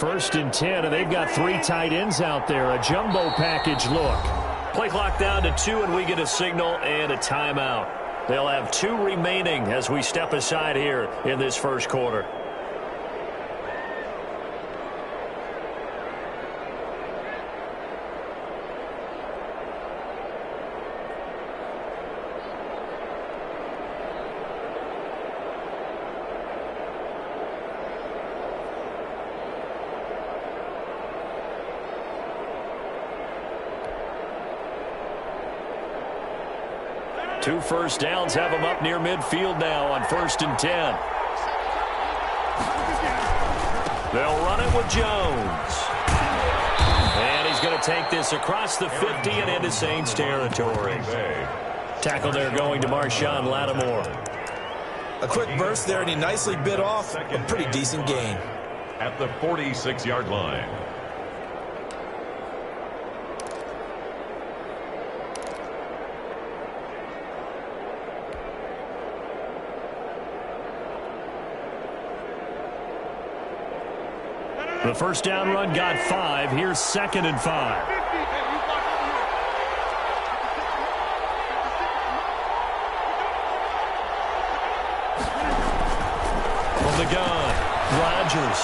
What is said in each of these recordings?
First and 10, and they've got 3 tight ends out there. A jumbo package look. Play clock down to 2, and we get a signal and a timeout. They'll have 2 remaining as we step aside here in this first quarter. Two first downs have him up near midfield now on 1st and 10. They'll run it with Jones. And he's going to take this across the 50 and into Saints territory. Tackle there going to Marshawn Lattimore. A quick burst there, and he nicely bit off a pretty decent gain. At the 46-yard line. The first down run got 5. Here's 2nd and 5. From the gun, Rodgers.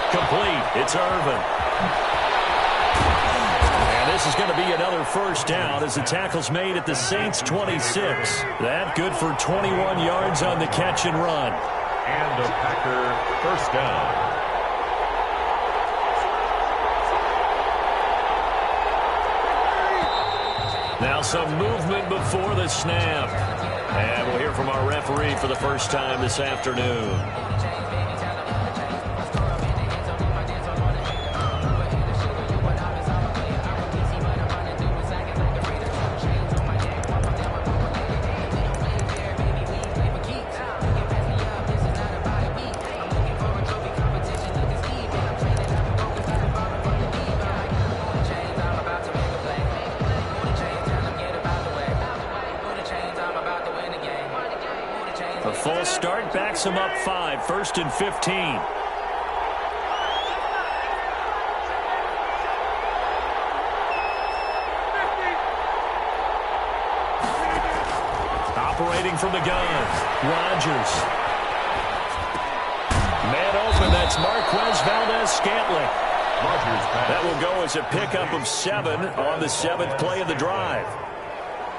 Complete. It's Irvin. And this is going to be another first down as the tackle's made at the Saints' 26. That good for 21 yards on the catch and run. And a Packer first down. Now some movement before the snap. And we'll hear from our referee for the first time this afternoon. A full start backs him up 5, 1st and 15. Operating from the gun, Rodgers. Man open, that's Marquez Valdez-Scantling. That will go as a pickup of 7 on the 7th play of the drive.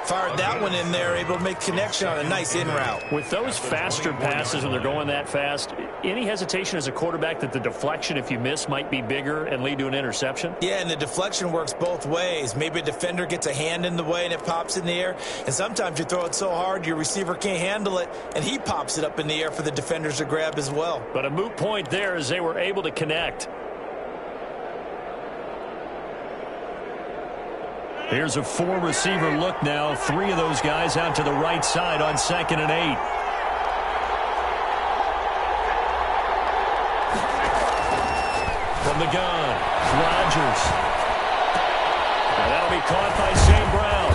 Fired that one in there, able to make connection on a nice in route. With those faster passes when they're going that fast, any hesitation as a quarterback that the deflection, if you miss, might be bigger and lead to an interception? Yeah, and the deflection works both ways. Maybe a defender gets a hand in the way and it pops in the air. And sometimes you throw it so hard your receiver can't handle it, and he pops it up in the air for the defenders to grab as well. But a moot point there as they were able to connect. Here's a 4-receiver look now. 3 of those guys out to the right side on 2nd and 8. From the gun, Rodgers. And that'll be caught by St. Brown.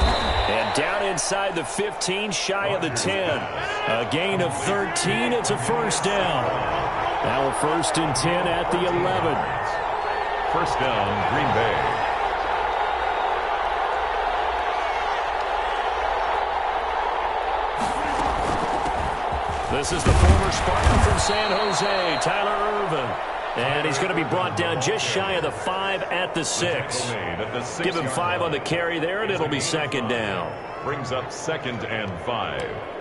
And down inside the 15, shy of the 10. A gain of 13. It's a first down. Now a 1st and 10 at the 11. First down, Green Bay. This is the former Spartan from San Jose, Tyler Irvin. And he's going to be brought down just shy of the 5 at the 6. Give him 5 on the carry there, and it'll be 2nd down. Brings up 2nd and 5.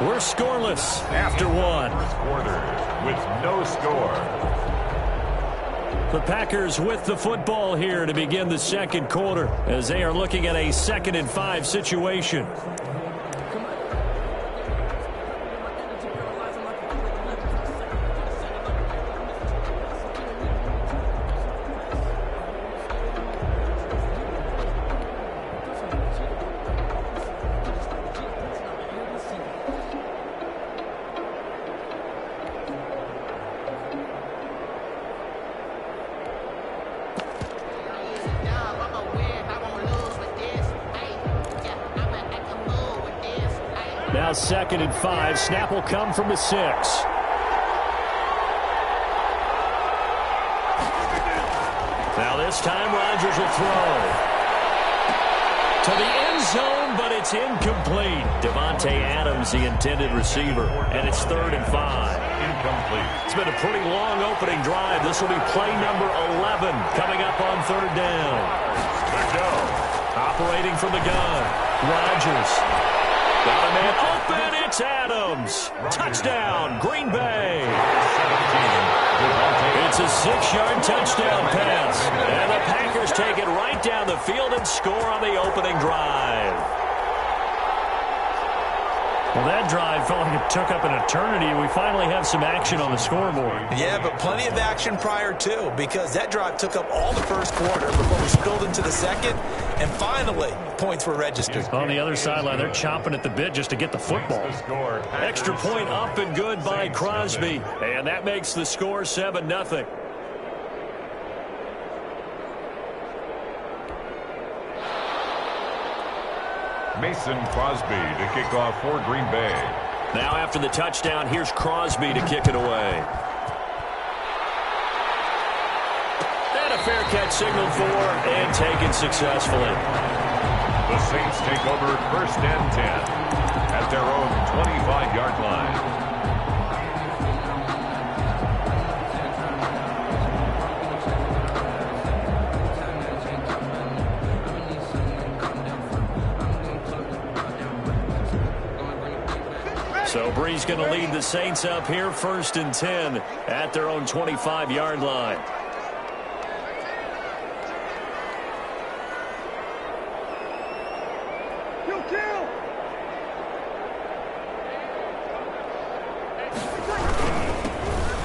We're scoreless after 1. Quarter with no score. The Packers with the football here to begin the 2nd quarter as they are looking at a 2nd and 5 situation. Now 2nd and 5. Snap will come from the 6. Now this time Rodgers will throw to the end zone, but it's incomplete. Devontae Adams, the intended receiver, and it's 3rd and 5. Incomplete. It's been a pretty long opening drive. This will be play number 11 coming up on 3rd down. Good go. Operating from the gun, Rodgers. Got a man open. It's Adams. Touchdown, Green Bay. 17. It's a 6-yard touchdown pass. And the Packers take it right down the field and score on the opening drive. Well, that drive felt like it took up an eternity, and we finally have some action on the scoreboard. Yeah, but plenty of action prior to, because that drive took up all the first quarter before we spilled into the second, and finally, points were registered. On the other sideline, they're chomping at the bit just to get the football. Extra point up and good by Crosby, and that makes the score 7-0. Mason Crosby to kick off for Green Bay. Now after the touchdown, here's Crosby to kick it away. And a fair catch signaled for and taken successfully. The Saints take over 1st and 10 at their own 25-yard line. So Brees going to lead the Saints up here, 1st and 10 at their own 25-yard line.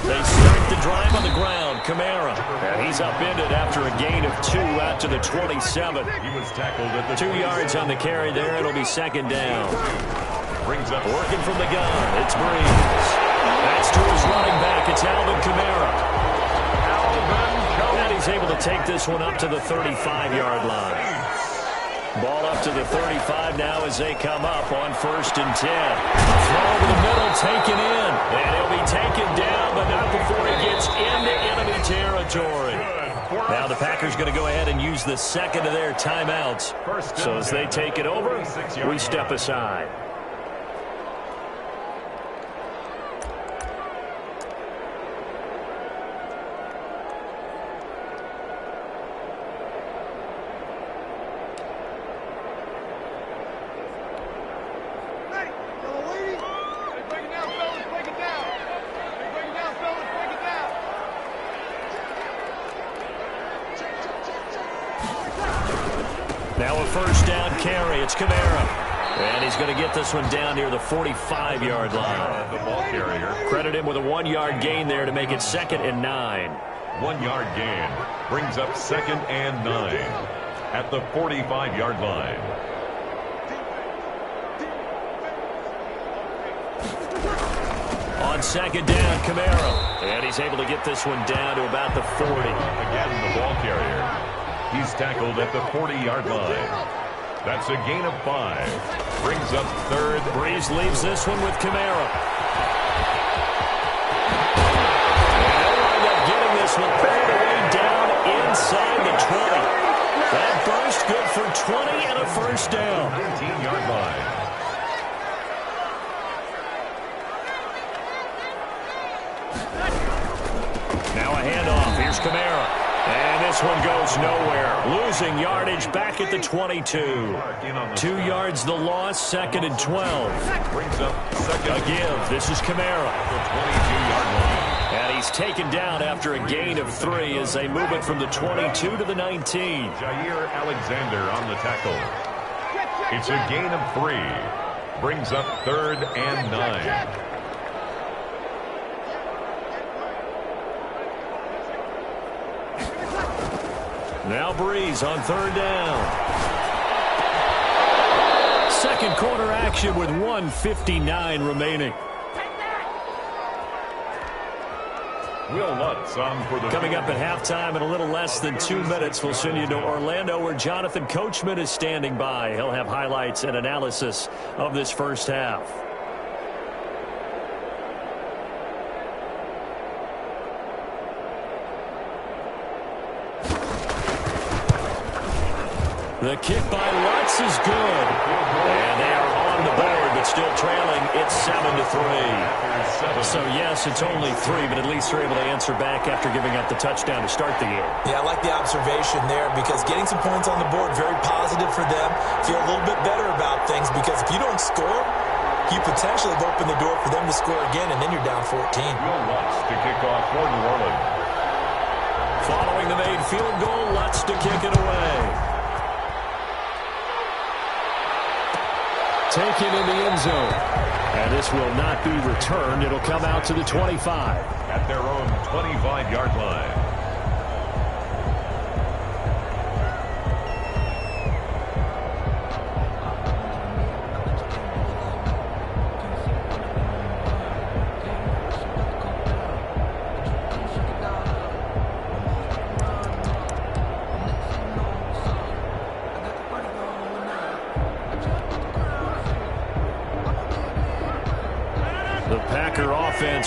They start the drive on the ground. Kamara. And he's upended after a gain of 2 out to the 27. He was tackled at the 2 yards on the carry there. It'll be 2nd down. Brings up Working from the gun. It's Brees. That's to his running back. It's Alvin Kamara. And he's able to take this one up to the 35-yard line. Ball up to the 35 now as they come up on 1st and 10. Throw over the middle, taken in. And he'll be taken down, but not before he gets into enemy territory. Now the Packers going to go ahead and use the 2nd of their timeouts. So as they take it over, we step aside. Now a 1st down carry. It's Kamara. And he's going to get this one down near the 45-yard line. the ball carrier. Credit him with a 1-yard gain there to make it 2nd and 9. 1-yard gain brings up 2nd and 9 at the 45-yard line. On 2nd down, Kamara. And he's able to get this one down to about the 40. Again, the ball carrier. He's tackled at the 40-yard line. That's a gain of 5. Brings up 3rd. Brees leaves this one with Kamara. And they'll wind up getting this one all the way down inside the 20. That burst good for 20 and a 1st down. 19-yard line. Now a handoff. Here's Kamara. And this one goes nowhere. Losing yardage back at the 22. 2 yards the loss, 2nd and 12. Brings up 2nd. A give. This is Kamara. The 22-yard line. And he's taken down after a gain of 3 as they move it from the 22 to the 19. Jair Alexander on the tackle. It's a gain of 3. Brings up 3rd and 9. Now Brees on 3rd down. 2nd quarter action with 1:59 remaining. Will Lutz on for the... Coming up at halftime in a little less than 2 minutes, we'll send you to Orlando where Jonathan Coachman is standing by. He'll have highlights and analysis of this first half. The kick by Lutz is good. And they are on the board, but still trailing. It's 7-3. So, yes, it's only 3, but at least they're able to answer back after giving up the touchdown to start the game. Yeah, I like the observation there because getting some points on the board, very positive for them. Feel a little bit better about things because if you don't score, you potentially have opened the door for them to score again, and then you're down 14. Will Lutz to kick off for New Orleans. Following the made field goal, Lutz to kick it away. Taken in the end zone. And this will not be returned. It'll come out to the 25. At their own 25-yard line.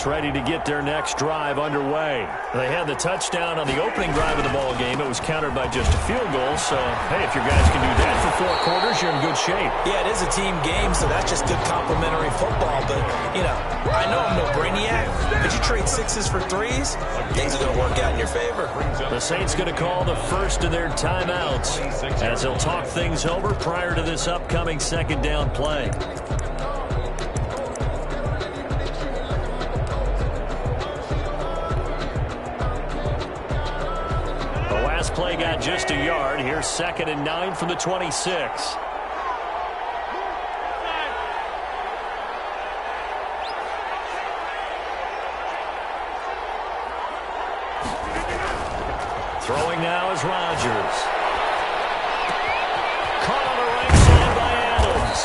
Ready to get their next drive underway. They had the touchdown on the opening drive of the ball game. It was countered by just a field goal. So, hey, if your guys can do that for 4 quarters, you're in good shape. Yeah, it is a team game, so that's just good complimentary football. But, you know, I know I'm no brainiac, but you trade 6s for 3s, things are going to work out in your favor. The Saints going to call the first of their timeouts as they'll talk things over prior to this upcoming second down play. Play got just a yard. Here's 2nd and 9 from the 26. Throwing now is Rodgers. Caught on the right side by Adams.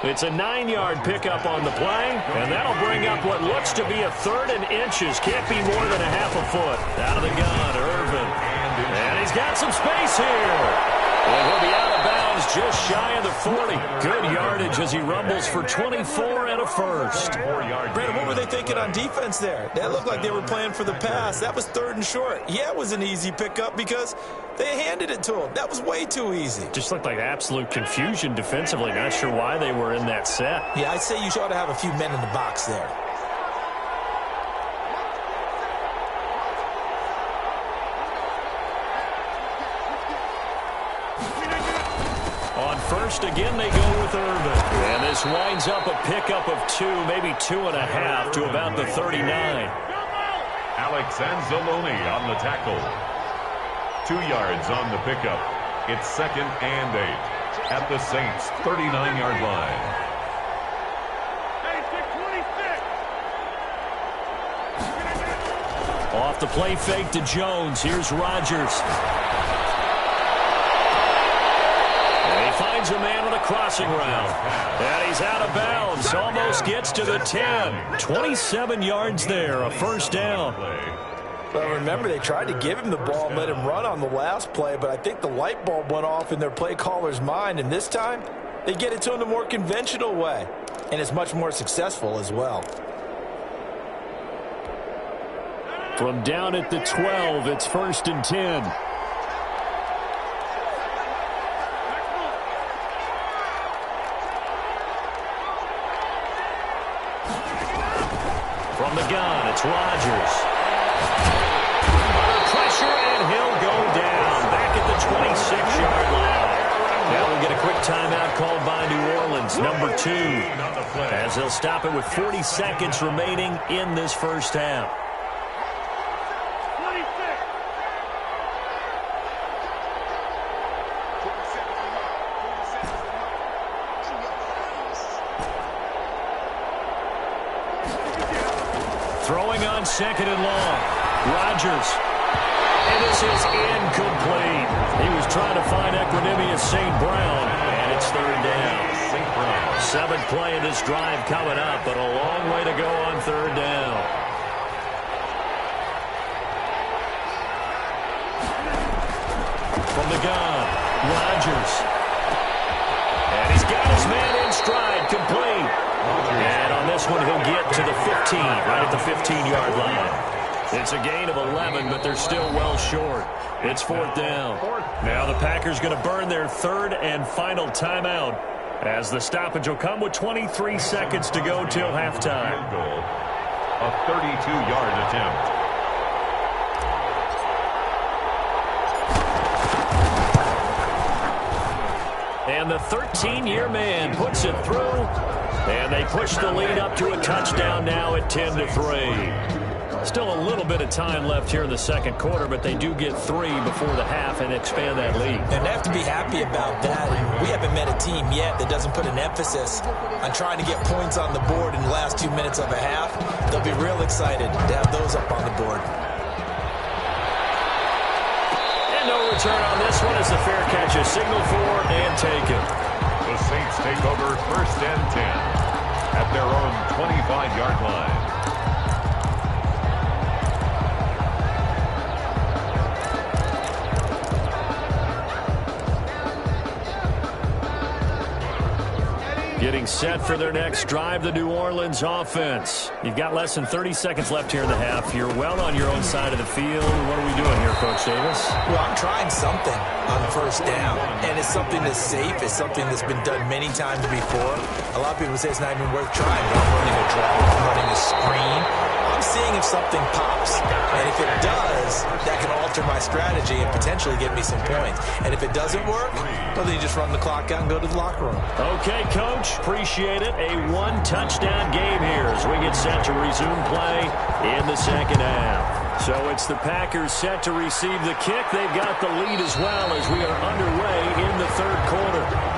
It's a 9-yard pickup on the play, and that'll bring up what looks to be a 3rd and inches. Can't be more than a half a foot. Out of the gun, Irvin. And he's got some space here. And he'll be out of bounds just shy of the 40. Good yardage as he rumbles for 24 and a first. Brandon, what were they thinking on defense there? That looked like they were playing for the pass. That was 3rd and short. Yeah, it was an easy pickup because they handed it to him. That was way too easy. Just looked like absolute confusion defensively. Not sure why they were in that set. Yeah, I'd say you ought to have a few men in the box there. First, again, they go with Irvin. And this winds up a pickup of 2, maybe 2.5 to about the 39. Alex Anzalone on the tackle. 2 yards on the pickup. It's 2nd and 8 at the Saints' 39-yard line. Off the play fake to Jones. Here's Rodgers. Finds a man on a crossing route. And he's out of bounds. Almost gets to the 10. 27 yards there. A first down. Well, remember, they tried to give him the ball and let him run on the last play, but I think the light bulb went off in their play caller's mind, and this time they get it to him the more conventional way, and it's much more successful as well. From down at the 12, it's 1st and 10. From the gun, it's Rodgers. Under pressure, and he'll go down. Back at the 26-yard line. Now we'll get a quick timeout called by New Orleans, number 2. As they'll stop it with 40 seconds remaining in this first half. Throwing on 2nd and long. Rodgers. And this is incomplete. He was trying to find Equanimous St. Brown, and it's 3rd down. 7th play of this drive coming up, but a long way to go on 3rd down. from the gun. Rodgers. And he's got his man in stride, complete. And on this one, he'll get to the 15, right at the 15-yard line. It's a gain of 11, but they're still well short. It's 4th down. Now the Packers going to burn their 3rd and final timeout, as the stoppage will come with 23 seconds to go till halftime. A 32-yard attempt. And the 13-year man puts it through, and they push the lead up to a touchdown now at 10-3. Still a little bit of time left here in the second quarter, but they do get 3 before the half and expand that lead. And they have to be happy about that. We haven't met a team yet that doesn't put an emphasis on trying to get points on the board in the last 2 minutes of a half. They'll be real excited to have those up on the board. And no return on this one as the fair catch is signaled for and taken. The Saints take over 1st and 10 at their own 25-yard line. Getting set for their next drive, the New Orleans offense. You've got less than 30 seconds left here in the half. You're well on your own side of the field. What are we doing here, Coach Davis? Well, I'm trying something on 1st down, and it's something that's safe. It's something that's been done many times before. A lot of people say it's not even worth trying. I'm running a drive, I'm running a screen. I'm seeing if something pops, and if it does, that can alter my strategy and potentially get me some points. And if it doesn't work, well, then you just run the clock out and go to the locker room. Okay, Coach, appreciate it. A 1-touchdown game here as we get set to resume play in the second half. So it's the Packers set to receive the kick. They've got the lead as well as we are underway in the third quarter.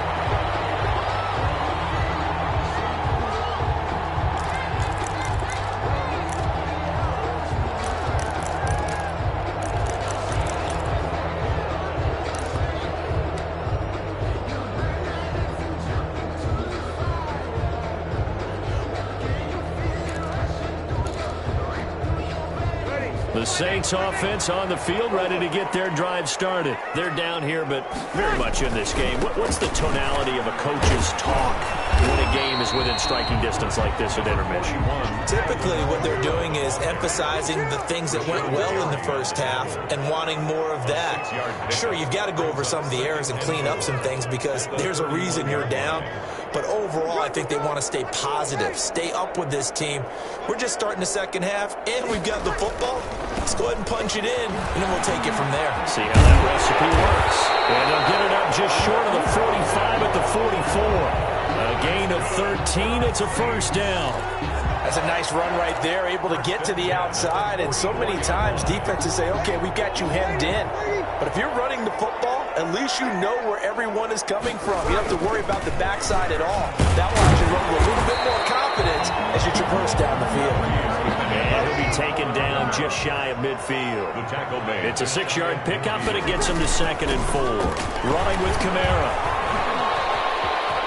The Saints offense on the field, ready to get their drive started. They're down here, but very much in this game. What's the tonality of a coach's talk when a game is within striking distance like this at intermission? Typically, what they're doing is emphasizing the things that went well in the first half and wanting more of that. Sure, you've got to go over some of the errors and clean up some things because there's a reason you're down. But overall, I think they want to stay positive, stay up with this team. We're just starting the second half, and we've got the football. Let's go ahead and punch it in, and then we'll take it from there. See how that recipe works. And they'll get it up just short of the 45 at the 44. A gain of 13. It's a 1st down. That's a nice run right there, able to get to the outside. And so many times defenses say, okay, we've got you hemmed in. But if you're running the football, at least you know where everyone is coming from. You don't have to worry about the backside at all. That allows you to run with a little bit more confidence as you traverse down the field. And he'll be taken down just shy of midfield. The tackle made. It's a 6-yard pickup, but it gets him to 2nd and 4. Running with Kamara.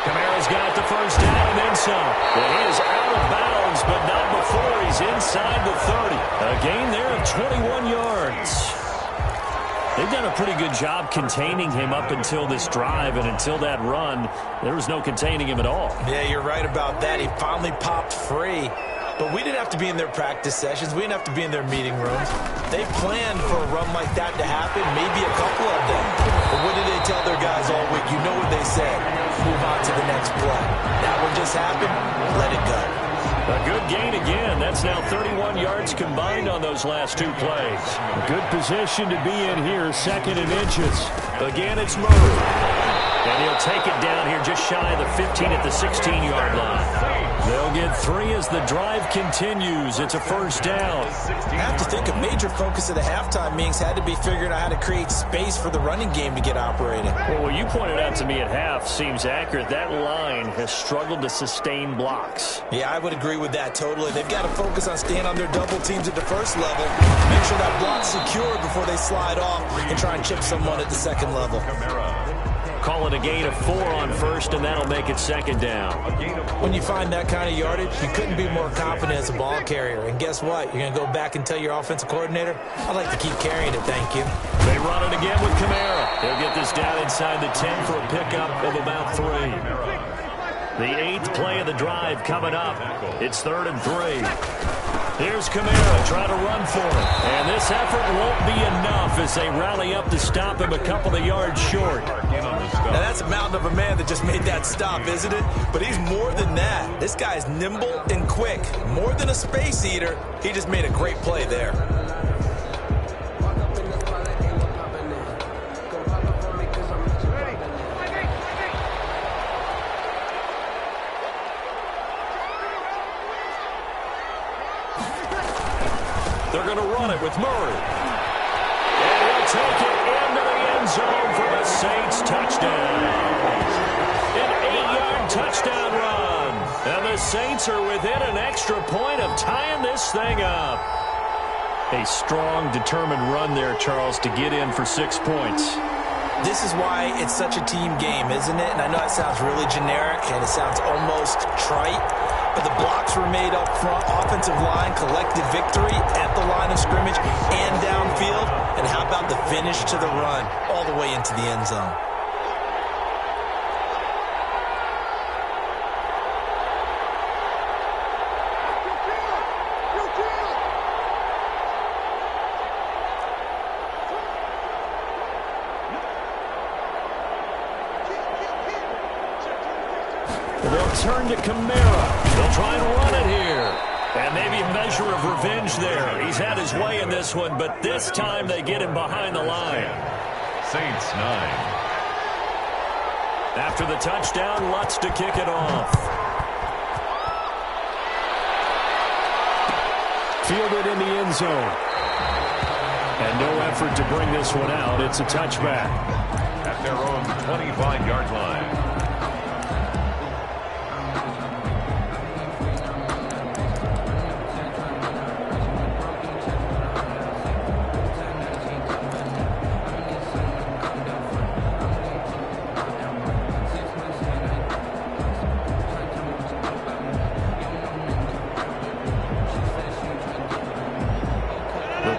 Kamara's got the 1st down and then some. It is out of bounds, but not before he's inside the 30. A gain there of 21 yards. They've done a pretty good job containing him up until this drive, and until that run, there was no containing him at all. Yeah, you're right about that. He finally popped free. But we didn't have to be in their practice sessions. We didn't have to be in their meeting rooms. They planned for a run like that to happen, maybe a couple of them. But what did they tell their guys all week? You know what they said. Move on to the next play. That one just happened. Let it go. A good gain again. That's now 31 yards combined on those last 2 plays. A good position to be in here, 2nd and inches. Again, it's Murray. And he'll take it down here just shy of the 15 at the 16-yard line. They'll get 3 as the drive continues. It's a 1st down. I have to think a major focus of the halftime meetings had to be figuring out how to create space for the running game to get operating. Well, what you pointed out to me at half seems accurate. That line has struggled to sustain blocks. Yeah, I would agree with that totally. They've got to focus on staying on their double teams at the first level, make sure that block's secure before they slide off and try and chip someone at the second level. call it a gain of 4 on first, and that'll make it second down. When you find that kind of yardage, you couldn't be more confident as a ball carrier. And guess what? You're going to go back and tell your offensive coordinator, I'd like to keep carrying it, thank you. They run it again with Kamara. They'll get this down inside the 10 for a pickup of about 3. The 8th play of the drive coming up. It's 3rd and 3. Here's Kamara trying to run for it. And this effort won't be enough as they rally up to stop him a couple of yards short. Now that's a mountain of a man that just made that stop, isn't it? But he's more than that. This guy's nimble and quick. More than a space eater, he just made a great play there. They're going to run it with Murray. And he'll take it into the end zone for the Saints touchdown. An 8-yard touchdown run. And the Saints are within an extra point of tying this thing up. A strong, determined run there, Charles, to get in for 6 points. This is why it's such a team game, isn't it? And I know it sounds really generic and it sounds almost trite. But the blocks were made up front, offensive line, collective victory at the line of scrimmage and downfield. And how about the finish to the run all the way into the end zone? They'll turn to Kamara. They'll try and run it here. And maybe a measure of revenge there. He's had his way in this one, but this time they get him behind the line. Saints 9. After the touchdown, Lutz to kick it off. Fielded in the end zone. And no effort to bring this one out. It's a touchback. At their own 25-yard line.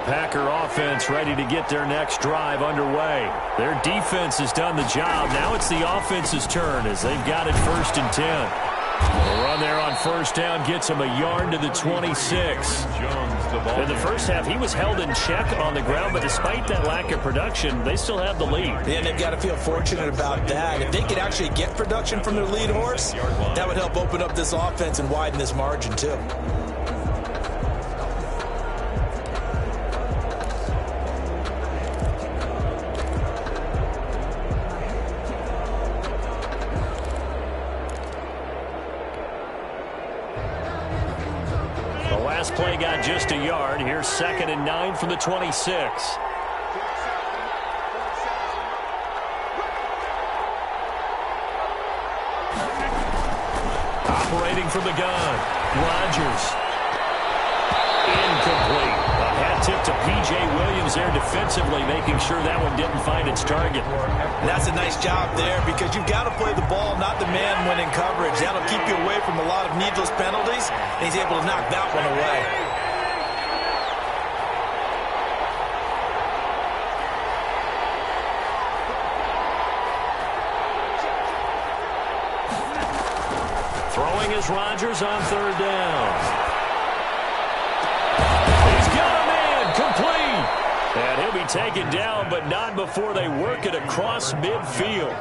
Packer offense ready to get their next drive underway. Their defense has done the job. Now it's the offense's turn as they've got it 1st and 10. The run there on 1st down gets him a yard to the 26. In the first half, he was held in check on the ground, but despite that lack of production, they still have the lead. Yeah, and they've got to feel fortunate about that. If they could actually get production from their lead horse, that would help open up this offense and widen this margin too. Play got just a yard. Here's 2nd and 9 from the 26. Operating from the gun, Rodgers. Incomplete. A hat tip to P.J. Williams there defensively, making sure that one didn't find its target. And that's a nice job there because you've got to play the ball, not the man when in coverage. That'll keep you away from a lot of needless penalties, and he's able to knock that one away. Throwing is Rodgers on 3rd down. He's got a man complete. And he'll be taken down, but not before they work it across midfield.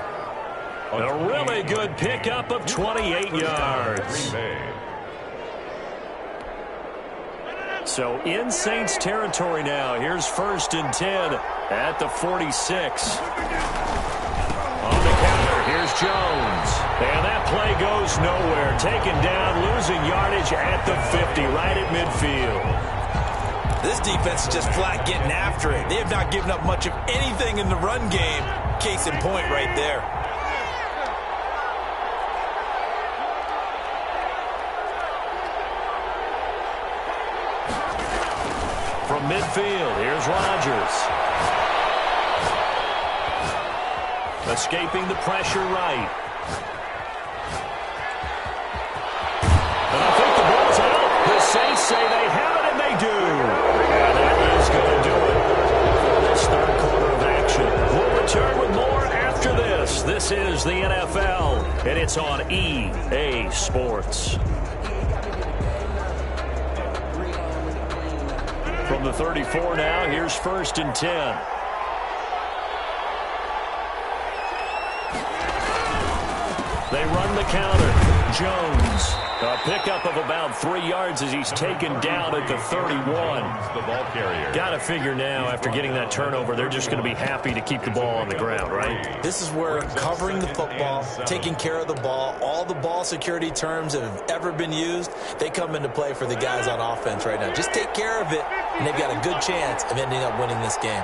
A really good pickup of 28 yards. So in Saints territory now. Here's 1st and 10 at the 46. On the counter, here's Jones. And that play goes nowhere. Taken down, losing yardage at the 50, right at midfield. This defense is just flat getting after it. They have not given up much of anything in the run game. Case in point right there. From midfield, here's Rodgers. Escaping the pressure right. And I think the ball's out. The Saints say they have it, and they do. And that is going to do it for this third quarter of action. We'll return with more after this. This is the NFL, and it's on EA Sports. From the 34 now, here's 1st and 10. They run the counter. Jones, a pickup of about 3 yards as he's taken down at the 31. The ball carrier. Got to figure now, after getting that turnover, they're just going to be happy to keep the ball on the ground, right? This is where covering the football, taking care of the ball, all the ball security terms that have ever been used, they come into play for the guys on offense right now. Just take care of it, and they've got a good chance of ending up winning this game.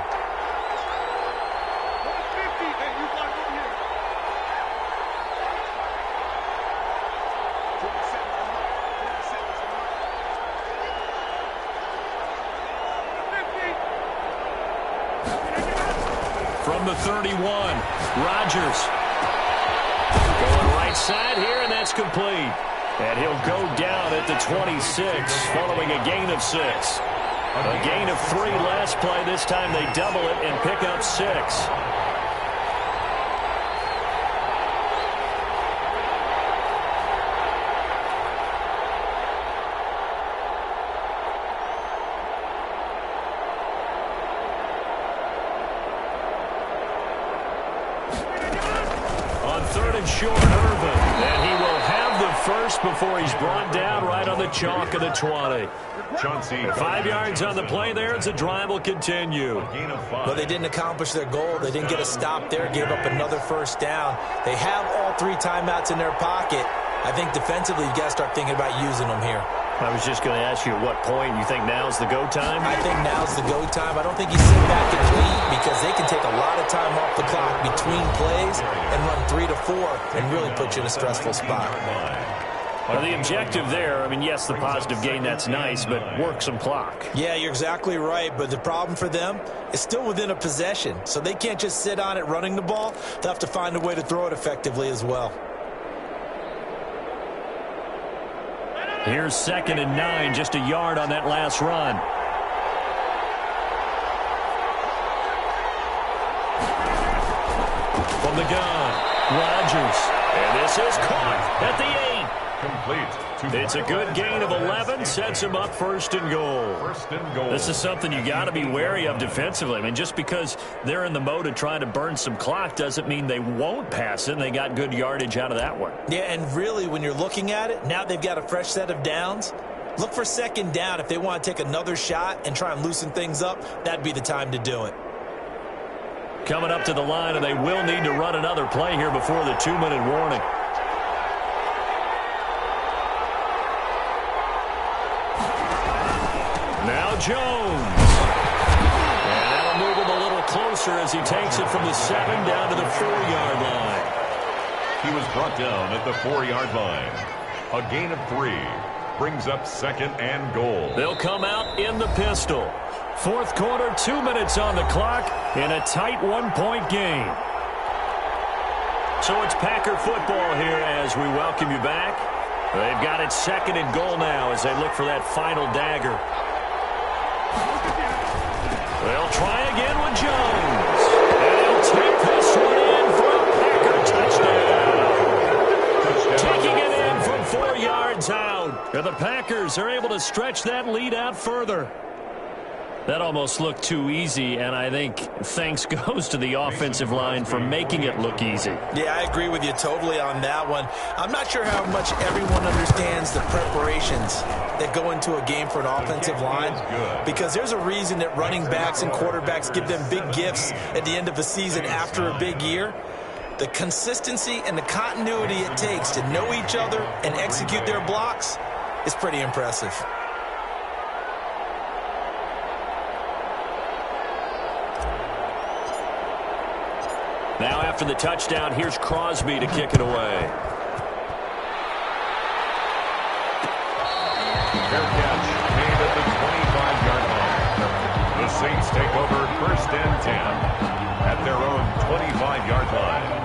From the 31, Rodgers. Going right side here, and that's complete. And he'll go down at the 26, following a gain of 6. A gain of 3 last play. This time they double it and pick up 6. Short Irvin, and he will have the first before he's brought down right on the chalk of the 20. 5 yards on the play there as the drive will continue. Well, they didn't accomplish their goal. They didn't get a stop there, gave up another first down. They have all 3 timeouts in their pocket. I think defensively you got to start thinking about using them here. I was just going to ask you at what point you think now's the go time? I think now's the go time. I don't think you sit back and wait because they can take a lot of time off the clock between plays and run 3 to 4 and really put you in a stressful spot. Well, the objective there, I mean, yes, the positive gain, that's nice, but work some clock. Yeah, you're exactly right, but the problem for them is still within a possession, so they can't just sit on it running the ball. They'll have to find a way to throw it effectively as well. Here's 2nd and 9, just a yard on that last run. From the gun, Rodgers. And this is caught at the 8. Complete. It's a good gain of 11, sets him up 1st and goal. 1st and goal. This is something you got to be wary of defensively. I mean, just because they're in the mode of trying to burn some clock doesn't mean they won't pass it, and they got good yardage out of that one. Yeah, and really, when you're looking at it, now they've got a fresh set of downs. Look for 2nd down. If they want to take another shot and try and loosen things up, that'd be the time to do it. Coming up to the line, and they will need to run another play here before the 2-minute warning. Now Jones. And that'll move him a little closer as he takes it from the 7 down to the 4-yard line. He was brought down at the 4-yard line. A gain of 3 brings up 2nd and goal. They'll come out in the pistol. 4th quarter, 2 minutes on the clock in a tight 1-point game. So it's Packer football here as we welcome you back. They've got it 2nd and goal now as they look for that final dagger. They'll try again with Jones. And he'll take this one in for a Packer touchdown. Taking it in from 4 yards out. And the Packers are able to stretch that lead out further. That almost looked too easy, and I think thanks goes to the offensive line for making it look easy. Yeah, I agree with you totally on that one. I'm not sure how much everyone understands the preparations that go into a game for an offensive line, because there's a reason that running backs and quarterbacks give them big gifts at the end of a season after a big year. The consistency and the continuity it takes to know each other and execute their blocks is pretty impressive. Now after the touchdown, here's Crosby to kick it away. Fair catch made at the 25-yard line. The Saints take over first and 10 at their own 25-yard line.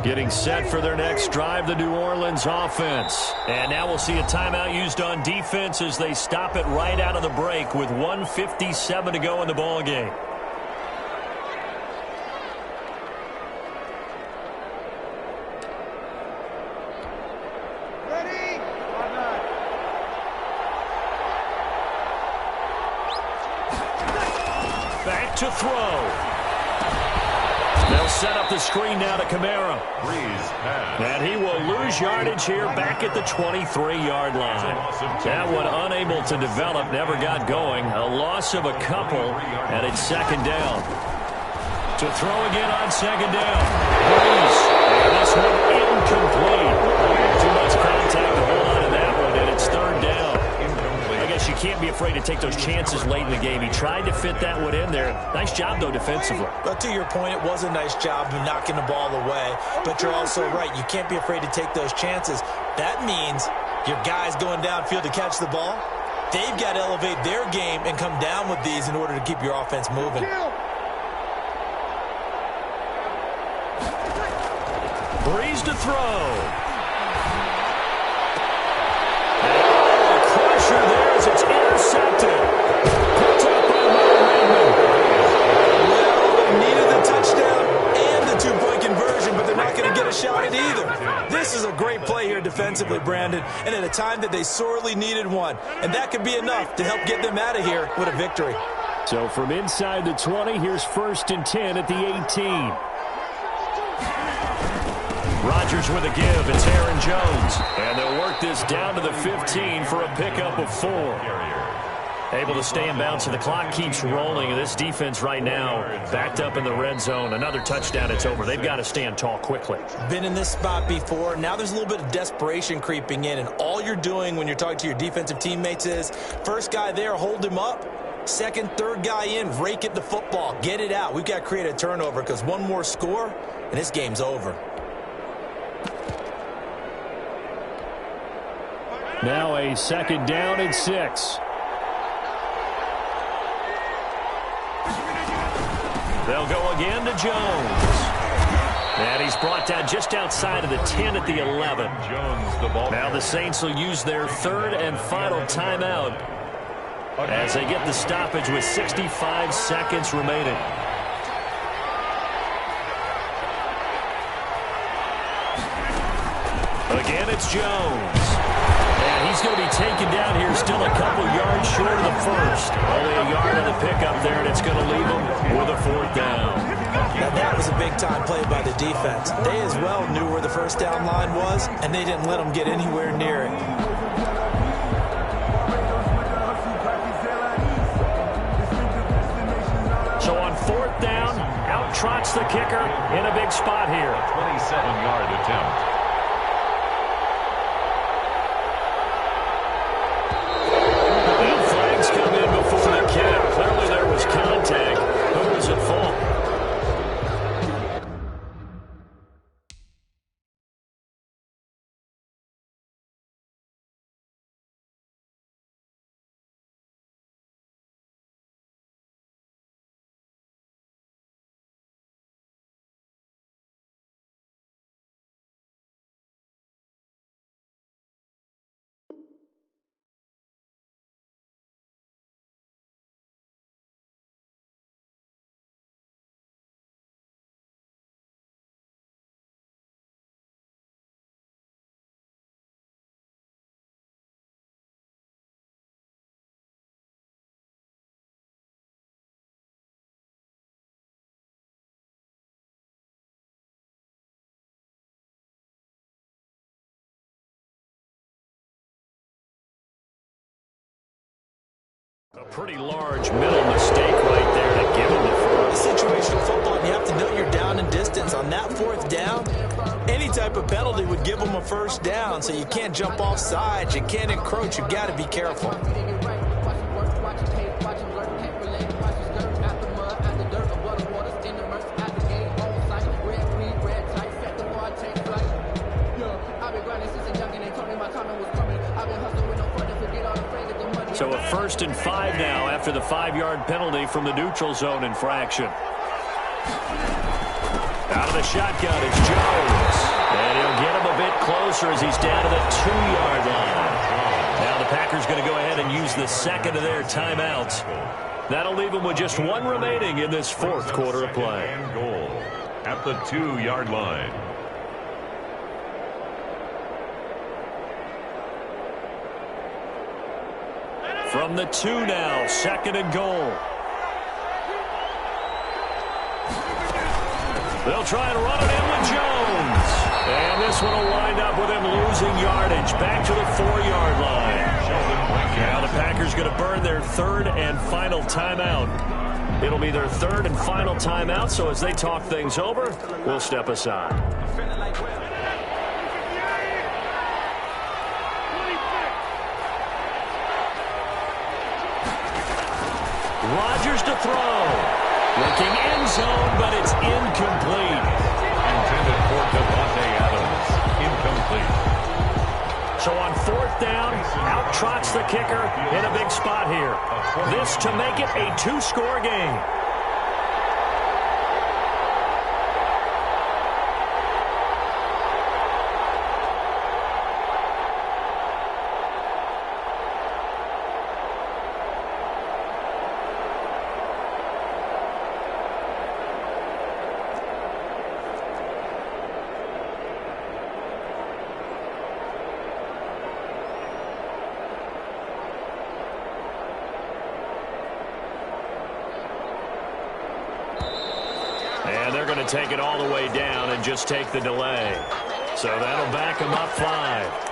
Getting set for their next drive, the New Orleans offense. And now we'll see a timeout used on defense as they stop it right out of the break with 1:57 to go in the ballgame. Back to throw. They'll set up the screen now to Kamara. And he will lose yardage here back at the 23-yard line. That one unable to develop, never got going. A loss of a couple, and it's second down. To throw again on second down. Breeze. And this one incomplete. Too much contact to hold on to that one, and it's third down. I guess you can't be afraid to take those chances late in the game. He tried to fit that one in there. Nice job, though, defensively. But to your point, it was a nice job of knocking the ball away. But you're also right. You can't be afraid to take those chances. That means your guys going downfield to catch the ball, they've got to elevate their game and come down with these in order to keep your offense moving. Breeze to throw. There as it's intercepted. Picked up by Redmond. Well, they needed the touchdown and the two-point conversion, but they're not going to get a shot at either. This is a great play here defensively, Brandon, and at a time that they sorely needed one. And that could be enough to help get them out of here with a victory. So from inside the 20, here's first and 10 at the 18. Rodgers with a give. It's Aaron Jones. And they'll work this down to the 15 for a pickup of 4. Able to stay in bounds, and the clock keeps rolling. And this defense right now backed up in the red zone. Another touchdown, it's over. They've got to stand tall quickly. Been in this spot before. Now there's a little bit of desperation creeping in. And all you're doing when you're talking to your defensive teammates is, first guy there, hold him up. Second, third guy in, rake at the football. Get it out. We've got to create a turnover because one more score, and this game's over. Now a second down and 6. They'll go again to Jones. And he's brought down just outside of the 10 at the 11. Now the Saints will use their third and final timeout as they get the stoppage with 65 seconds remaining. Again, it's Jones. And he's going to be taken down here, still a couple yards short of the first. Only a yard on the pickup there, and it's going to leave him with a fourth down. Now that was a big-time play by the defense. They as well knew where the first down line was, and they didn't let them get anywhere near it. So on fourth down, out trots the kicker in a big spot here. 27-yard attempt. Come in before the kick. Clearly there was contact. Who was at fault? A pretty large middle mistake right there to give him the first. Situational football, you have to know you're down in distance. On that fourth down, anytime type of penalty would give them a first down, so you can't jump off sides, you can't encroach, you've got to be careful. So a 1st and 5 now after the 5-yard penalty from the neutral zone infraction. Out of the shotgun is Jones. And he'll get him a bit closer as he's down to the 2-yard line. Now the Packers going to go ahead and use the second of their timeouts. That'll leave them with just one remaining in this 4th quarter of play. And goal at the 2-yard line. From the 2 now, 2nd and goal. They'll try and run it in with Jones. And this one will wind up with him losing yardage. Back to the 4-yard line. Now the Packers going to burn their 3rd and final timeout. It'll be their 3rd and final timeout, so as they talk things over, we'll step aside. Rodgers to throw. Looking end zone, but it's incomplete. Intended for Devontae Adams. Incomplete. So on 4th down, out trots the kicker in a big spot here. This to make it a 2-score game. And they're going to take it all the way down and just take the delay. So that'll back them up 5.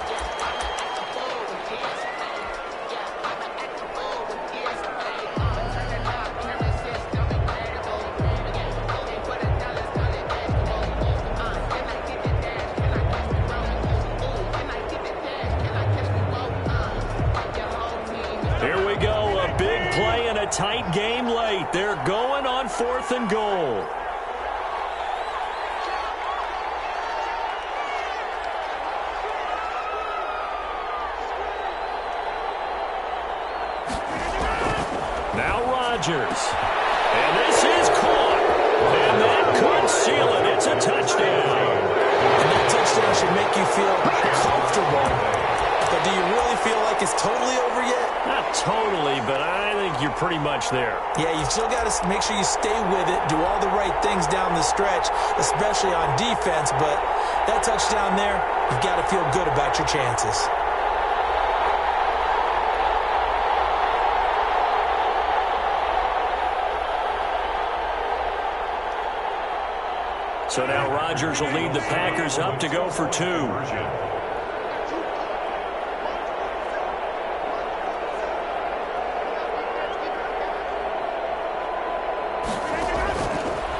Here we go, a big play and a tight game late. They're going on 4th and goal. Now Rodgers. And this is caught. And that could seal it. It's a touchdown. And that touchdown should make you feel comfortable. But do you really feel like it's totally over yet? Not totally, but I think you're pretty much there. Yeah, you still got to make sure you stay with it, do all the right things down the stretch, especially on defense. But that touchdown there, you've got to feel good about your chances. So now Rodgers will lead the Packers up to go for 2.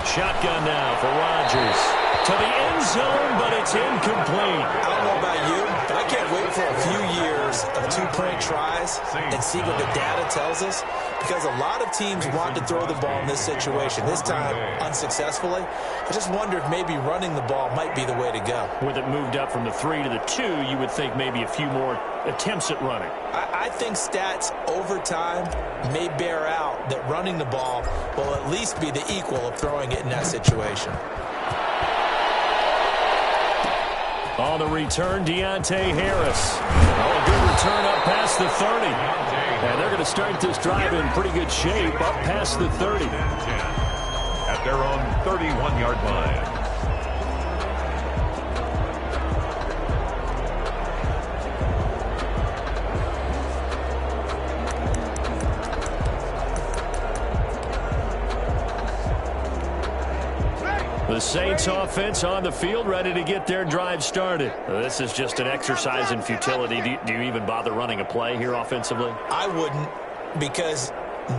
Shotgun now for Rodgers. To the end zone, but it's incomplete. I don't know about you, but I can't wait for a few years of 2-point tries and see what the data tells us, because a lot of teams want to throw the ball in this situation. This time, unsuccessfully. I just wonder if maybe running the ball might be the way to go. With it moved up from the 3 to the 2, you would think maybe a few more attempts at running. I think stats over time may bear out that running the ball will at least be the equal of throwing it in that situation. On the return, Deontay Harris. Oh, a good return up past the 30. And they're going to start this drive in pretty good shape, up past the 30. At their own 31-yard line. The Saints offense on the field, ready to get their drive started. This is just an exercise in futility. Do you even bother running a play here offensively? I wouldn't, because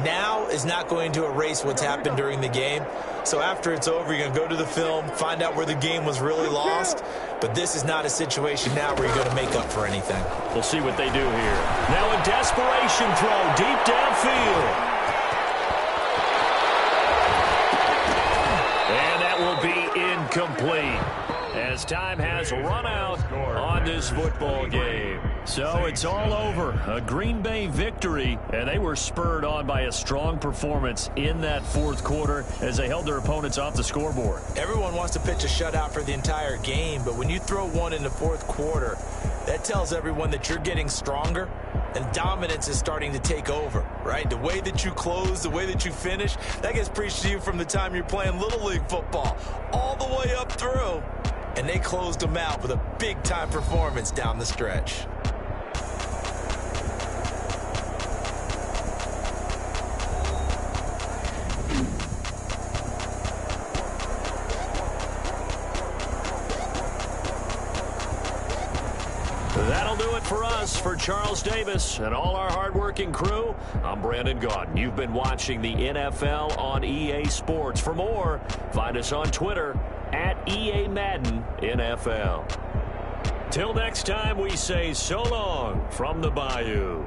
now is not going to erase what's happened during the game. So after it's over, you're going to go to the film, find out where the game was really lost. But this is not a situation now where you're going to make up for anything. We'll see what they do here. Now a desperation throw deep downfield. And that will be incomplete, as time has run out on this football game. So it's all over. A Green Bay victory, and they were spurred on by a strong performance in that fourth quarter as they held their opponents off the scoreboard. Everyone wants to pitch a shutout for the entire game, but when you throw one in the fourth quarter, that tells everyone that you're getting stronger and dominance is starting to take over, right? The way that you close, the way that you finish, that gets preached to you from the time you're playing Little League football all the way up through. And they closed them out with a big-time performance down the stretch. That'll do it for us. For Charles Davis and all our hardworking crew, I'm Brandon Gaudin. You've been watching the NFL on EA Sports. For more, find us on Twitter at EA Madden NFL. Till next time, we say so long from the Bayou.